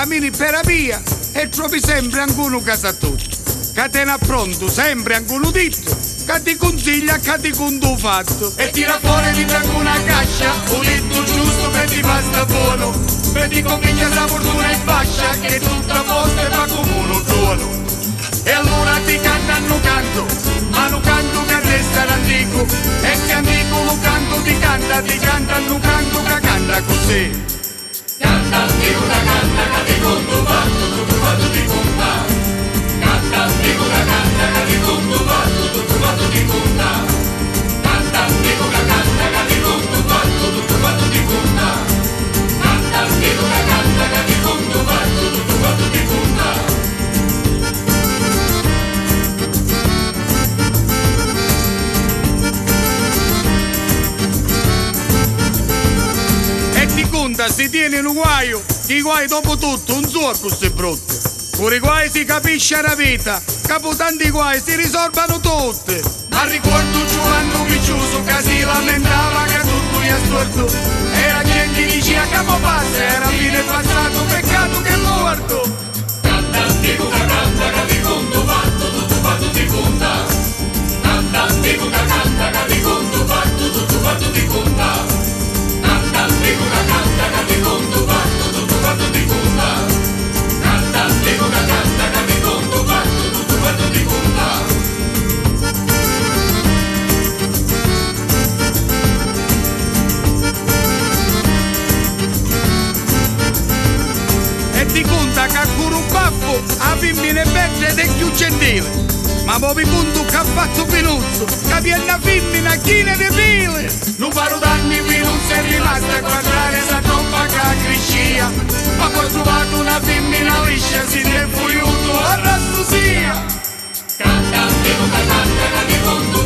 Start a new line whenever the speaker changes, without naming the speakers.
cammini per via e trovi sempre ancora casa tutto. Che te ne pronto sempre ancora ditto, che ti consiglia che ti conto fatto. E tira fuori di una cascia, un litro giusto per ti pasta buono. Per ti comincia la fortuna in fascia, che tutta posta va come uno tuono. E allora ti cantano canto, ma non canto che resta l'antico. E che antico lo canto ti cantano canto che canta così.
Canta una canta che ti conto fatto ti conta. Canta una canta che ti conto fatto ti conta. Canta una canta che ti conto fatto ti conta. Canta una canta che ti conto fatto ti conta.
Si tiene un guaio, i guai dopo tutto non so così brutti. Pure i guai si capisce la vita, capo tanti guai si risolvano tutti. Ma ricordo Giovanni Picciuso che si lamentava che tutto gli è storto. E la gente diceva capo passa, era fine passato, peccato che morto.
Canta una canta che ti conto fatto ti conta. Canta una canta che ti conto fatto ti conta. Canta una canta che ti conto fatto ti conta. Canta una canta che ti conto fatto ti conta.
E ti conta che ancora un baffo a femmina è bella ed è più gentile. Ma poi conto che ha fatto Pinuzzo, che viene a femmina china di pile. Non farò danni più non sei rimasta a guardare sta troppa che crescia. Ma poi ho trovato una femmina liscia, si ne è furiuto a rastusia.
Canta una canta che ti conto